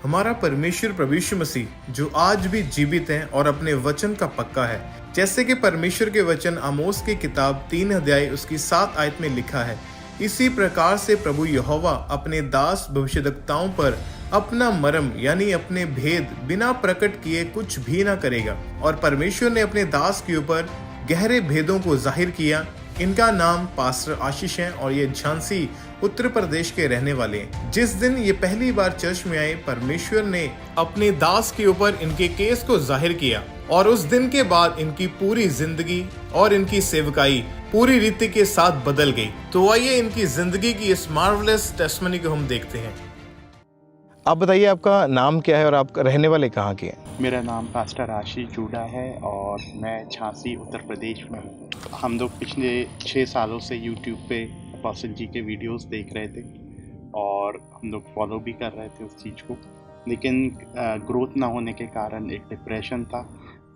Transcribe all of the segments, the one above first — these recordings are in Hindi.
हमारा परमेश्वर प्रभु यीशु मसीह जो आज भी जीवित हैं और अपने वचन का पक्का है। जैसे कि परमेश्वर के वचन आमोस की किताब 3 अध्याय उसकी 7 आयत में लिखा है, इसी प्रकार से प्रभु यहोवा अपने दास भविष्यद्वक्ताओं पर अपना मर्म यानी अपने भेद बिना प्रकट किए कुछ भी ना करेगा। और परमेश्वर ने अपने दास के ऊपर गहरे भेदों को जाहिर किया। इनका नाम पास्टर आशीष है और ये झांसी उत्तर प्रदेश के रहने वाले हैं। जिस दिन ये पहली बार चर्च में आए, परमेश्वर ने अपने दास के ऊपर इनके केस को जाहिर किया और उस दिन के बाद इनकी पूरी जिंदगी और इनकी सेवकाई पूरी रीति के साथ बदल गई। तो आइए इनकी जिंदगी की इस मार्वलस टेस्टमनी को हम देखते हैं। आप बताइए, आपका नाम क्या है और आप रहने वाले कहाँ के हैं? मेरा नाम पास्टर आशीष जूडा है और मैं झांसी उत्तर प्रदेश में हूँ। हम लोग पिछले 6 सालों से यूट्यूब पे अपोस्टल जी के वीडियोस देख रहे थे और हम लोग फॉलो भी कर रहे थे उस चीज़ को, लेकिन ग्रोथ ना होने के कारण एक डिप्रेशन था।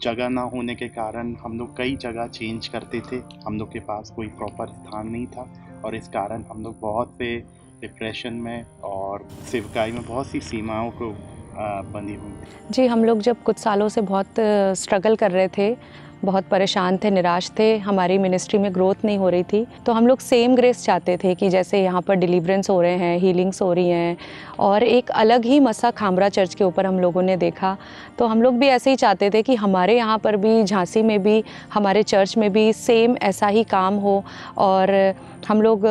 जगह ना होने के कारण हम लोग कई जगह चेंज करते थे, हम लोग के पास कोई प्रॉपर स्थान नहीं था और इस कारण हम लोग बहुत से डिप्रेशन में और सेवकाई में बहुत सी सीमाओं को बंधी हुई थी। जी, हम लोग जब कुछ सालों से बहुत स्ट्रगल कर रहे थे, बहुत परेशान थे, निराश थे, हमारी मिनिस्ट्री में ग्रोथ नहीं हो रही थी, तो हम लोग सेम ग्रेस चाहते थे कि जैसे यहाँ पर डिलीवरेंस हो रहे हैं, हीलिंग्स हो रही हैं और एक अलग ही मसा खामरा चर्च के ऊपर हम लोगों ने देखा। तो हम लोग भी ऐसे ही चाहते थे कि हमारे यहाँ पर भी, झांसी में भी, हमारे चर्च में भी सेम ऐसा ही काम हो। और हम लोग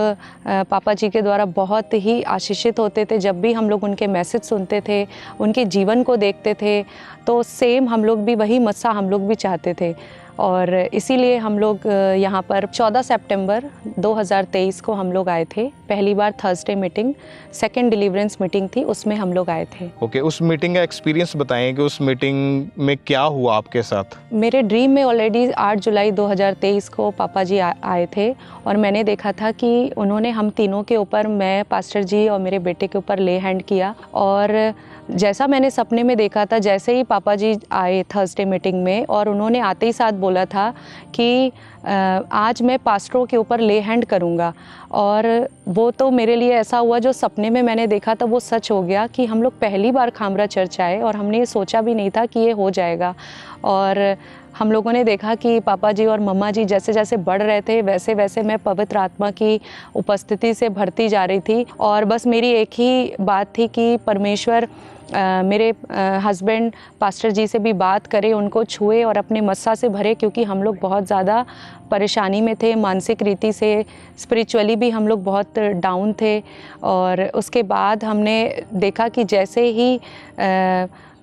पापा जी के द्वारा बहुत ही आशीषित होते थे। जब भी हम लोग उनके मैसेज सुनते थे, उनके जीवन को देखते थे, तो सेम हम लोग भी वही मस्सा हम लोग भी चाहते थे। और इसीलिए हम लोग यहाँ पर 14 सितंबर 2023 को हम लोग आए थे। पहली बार Thursday meeting, second deliverance meeting थी, उसमें हम लोग आए थे। ओके, उस मीटिंग का एक्सपीरियंस बताएं कि उस मीटिंग में क्या हुआ आपके साथ? मेरे ड्रीम में ऑलरेडी 8 जुलाई 2023 को पापा जी आए थे और मैंने देखा था कि उन्होंने हम तीनों के ऊपर, मैं, पास्टर जी और मेरे बेटे के ऊपर ले हैंड किया। और जैसा मैंने सपने में देखा था, जैसे ही पापा जी आए थर्सडे मीटिंग में और उन्होंने आते ही साथ बोला था कि आज मैं पास्टरों के ऊपर ले हैंड करूँगा। और वो तो मेरे लिए ऐसा हुआ, जो सपने में मैंने देखा था वो सच हो गया कि हम लोग पहली बार खामरा चर्च आए और हमने ये सोचा भी नहीं था कि ये हो जाएगा। और हम लोगों ने देखा कि पापा जी और मम्मा जी जैसे जैसे बढ़ रहे थे, वैसे वैसे मैं पवित्र आत्मा की उपस्थिति से भरती जा रही थी। और बस मेरी एक ही बात थी कि परमेश्वर मेरे हस्बैंड पास्टर जी से भी बात करे, उनको छुए और अपने मस्सा से भरे, क्योंकि हम लोग बहुत ज़्यादा परेशानी में थे, मानसिक रीति से, स्पिरिचुअली भी हम लोग बहुत डाउन थे। और उसके बाद हमने देखा कि जैसे ही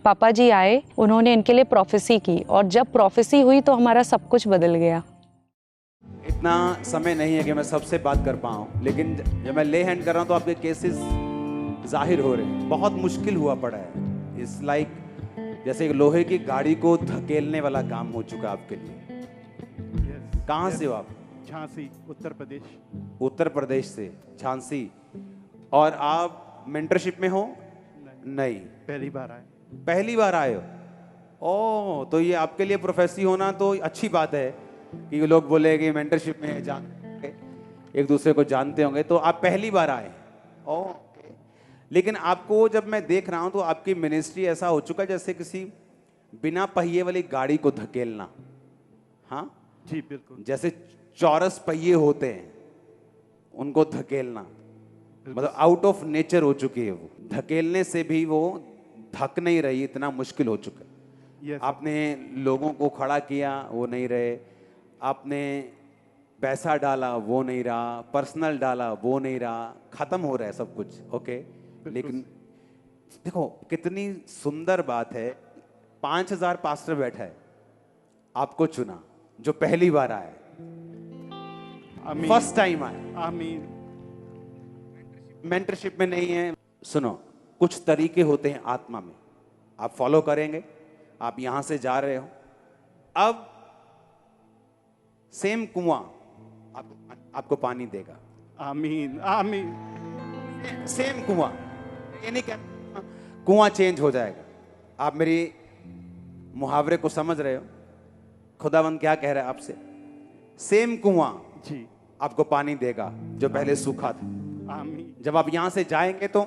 पापा जी आए, उन्होंने इनके लिए प्रोफेसी की और जब प्रोफेसी हुई तो हमारा सब कुछ बदल गया। इतना समय नहीं है कि मैं सबसे बात कर पाऊँ, लेकिन जब मैं ले हैंड कर रहा हूँ तो आपके केसेस जाहिर हो रहे हैं। बहुत मुश्किल हुआ पड़ा है। इट्स लाइक जैसे एक लोहे की गाड़ी को धकेलने वाला काम हो चुका आपके लिए। कहाँ से हो आप? झांसी उत्तर प्रदेश। उत्तर प्रदेश से, झांसी। और आप मेंटरशिप में हो? नहीं, पहली बार आए। पहली बार आए हो? ओह, तो ये आपके लिए प्रोफेसी होना तो अच्छी बात है कि लोग बोले कि मेंटरशिप में एक दूसरे को जानते होंगे। तो आप पहली बार आए। ओह, लेकिन आपको जब मैं देख रहा हूं तो आपकी मिनिस्ट्री ऐसा हो चुका जैसे किसी बिना पहिए वाली गाड़ी को धकेलना। हाँ जी बिल्कुल। जैसे चौरस पहिए होते हैं उनको धकेलना, मतलब आउट ऑफ नेचर हो चुकी है वो। धकेलने से भी वो धक नहीं रही, इतना मुश्किल हो चुका है। आपने लोगों को खड़ा किया, वो नहीं रहे। आपने पैसा डाला, वो नहीं रहा। पर्सनल डाला, वो नहीं रहा। खत्म हो रहा है सब कुछ। ओके, लेकिन देखो कितनी सुंदर बात है। 5000 पास्टर बैठा है, आपको चुना जो पहली बार आए, फर्स्ट टाइम आए। आमीन। मेंटरशिप में नहीं है। सुनो, कुछ तरीके होते हैं आत्मा में, आप फॉलो करेंगे। आप यहां से जा रहे हो, अब सेम कुआं आपको पानी देगा। आमीन आमीन। सेम कुआं, ये नहीं कहना कुआं चेंज हो जाएगा। आप मेरी मुहावरे को समझ रहे हो? खुदावंद क्या कह रहा है आपसे? सेम कुआं जी आपको पानी देगा जो पहले सूखा था। आमीन। जब आप यहां से जाएंगे तो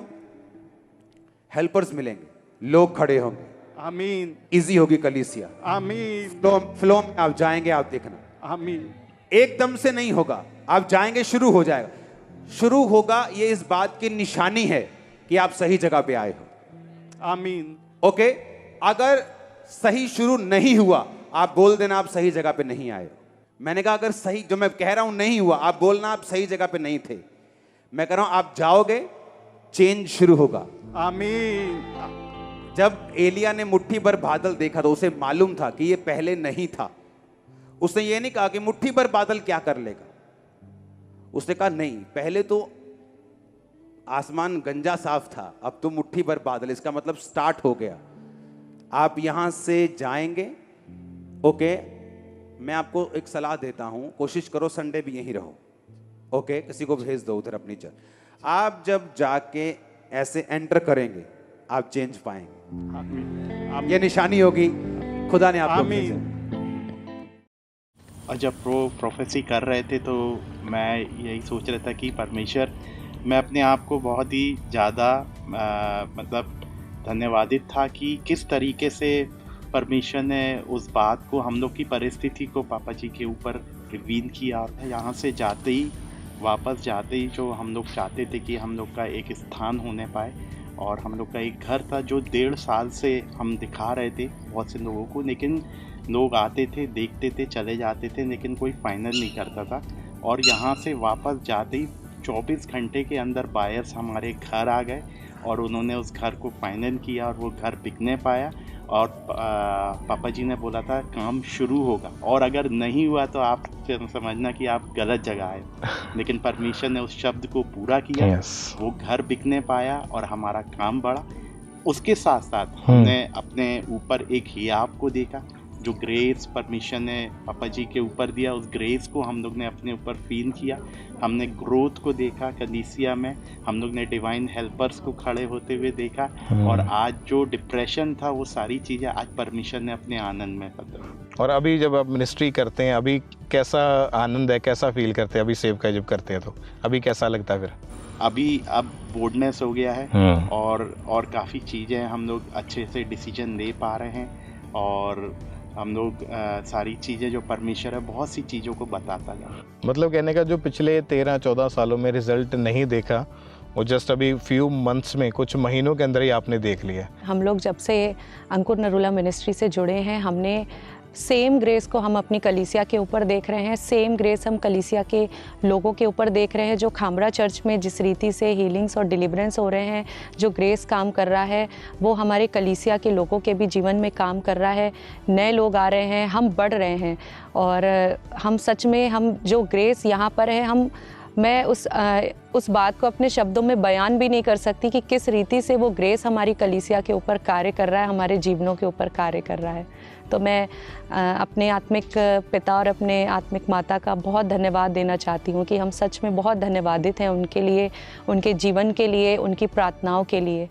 हेल्पर्स मिलेंगे, लोग खड़े होंगे, आमीन इजी होगी कलीसिया, आमीन फ्लो में आप जाएंगे, आप देखना आमीन एकदम से नहीं होगा, आप जाएंगे, शुरू हो जाएगा। शुरू होगा, ये इस बात की निशानी है कि आप सही जगह पे आए हो। आमीन ओके, अगर सही शुरू नहीं हुआ, आप बोल देना आप सही जगह पे नहीं आए हो। मैंने कहा अगर सही, जो मैं कह रहा हूं नहीं हुआ, आप बोलना आप सही जगह पे नहीं थे। मैं कह रहा हूं आप जाओगे, चेंज शुरू होगा। आमीन जब एलिया ने मुट्ठी भर बादल देखा तो उसे मालूम था कि ये पहले नहीं था। उसने ये नहीं कहा कि मुट्ठी भर बादल क्या कर लेगा, उसने कहा नहीं, पहले तो आसमान गंजा साफ था, अब तो मुट्ठी भर बादल, इसका मतलब स्टार्ट हो गया। आप यहां से जाएंगे। ओके, मैं आपको एक सलाह देता हूं, कोशिश करो संडे भी यहीं रहो। ओके, किसी को भेज दो उधर अपनी चर्च। आप जब जाके ऐसे एंटर करेंगे, आप चेंज पाएंगे। आमीन ये निशानी होगी, खुदा ने आपको आमीन। भेजा। और जब प्रोफेसी कर रहे थे तो मैं यही सोच रहा था कि परमेश्वर, मैं अपने आप को बहुत ही ज़्यादा मतलब धन्यवादित था कि किस तरीके से परमेश्वर ने उस बात को, हम लोग की परिस्थिति को पापा जी के ऊपर रिवील किया। यहाँ से जाते ही, वापस जाते ही, जो हम लोग चाहते थे कि हम लोग का एक स्थान होने पाए, और हम लोग का एक घर था जो 1.5 साल से हम दिखा रहे थे बहुत से लोगों को, लेकिन लोग आते थे, देखते थे, चले जाते थे, लेकिन कोई फाइनल नहीं करता था। और यहाँ से वापस जाते ही 24 घंटे के अंदर बायर्स हमारे घर आ गए और उन्होंने उस घर को फाइनल किया और वो घर बिकने पाया। और पापा जी ने बोला था काम शुरू होगा, और अगर नहीं हुआ तो आप समझना कि आप गलत जगह आए। लेकिन परमेश्वर ने उस शब्द को पूरा किया। वो घर बिकने पाया और हमारा काम बढ़ा। उसके साथ साथ हमने अपने ऊपर एक हियाब को देखा, जो ग्रेस परमेश्वर ने पापा जी के ऊपर दिया, उस ग्रेस को हम लोग ने अपने ऊपर फील किया। हमने ग्रोथ को देखा कलीसिया में, हम लोग ने डिवाइन हेल्पर्स को खड़े होते हुए देखा, और आज जो डिप्रेशन था वो सारी चीज़ें आज परमेश्वर ने अपने आनंद में बदल। और अभी जब आप मिनिस्ट्री करते हैं, अभी कैसा आनंद है, कैसा फील करते हैं अभी सेवका जब करते हैं तो अभी कैसा लगता है फिर? अभी अब बोल्डनेस हो गया है, और काफ़ी चीज़ें हम लोग अच्छे से डिसीजन ले पा रहे हैं, और हम लोग सारी चीज़ें जो परमेश्वर है बहुत सी चीज़ों को बताता है। मतलब कहने का जो पिछले 13-14 सालों में रिजल्ट नहीं देखा, वो जस्ट अभी फ्यू मंथ्स में, कुछ महीनों के अंदर ही आपने देख लिया। हम लोग जब से अंकुर नरूला मिनिस्ट्री से जुड़े हैं, हमने सेम ग्रेस को हम अपनी कलीसिया के ऊपर देख रहे हैं। सेम ग्रेस हम कलीसिया के लोगों के ऊपर देख रहे हैं। जो खामरा चर्च में जिस रीति से हीलिंग्स और डिलीवरेंस हो रहे हैं, जो ग्रेस काम कर रहा है, वो हमारे कलीसिया के लोगों के भी जीवन में काम कर रहा है। नए लोग आ रहे हैं, हम बढ़ रहे हैं, और हम सच में, हम जो ग्रेस यहाँ पर है, मैं उस बात को अपने शब्दों में बयान भी नहीं कर सकती कि किस रीति से वो ग्रेस हमारी कलीसिया के ऊपर कार्य कर रहा है, हमारे जीवनों के ऊपर कार्य कर रहा है। तो मैं अपने आत्मिक पिता और अपने आत्मिक माता का बहुत धन्यवाद देना चाहती हूँ कि हम सच में बहुत धन्यवादित हैं उनके लिए, उनके जीवन के लिए, उनकी प्रार्थनाओं के लिए।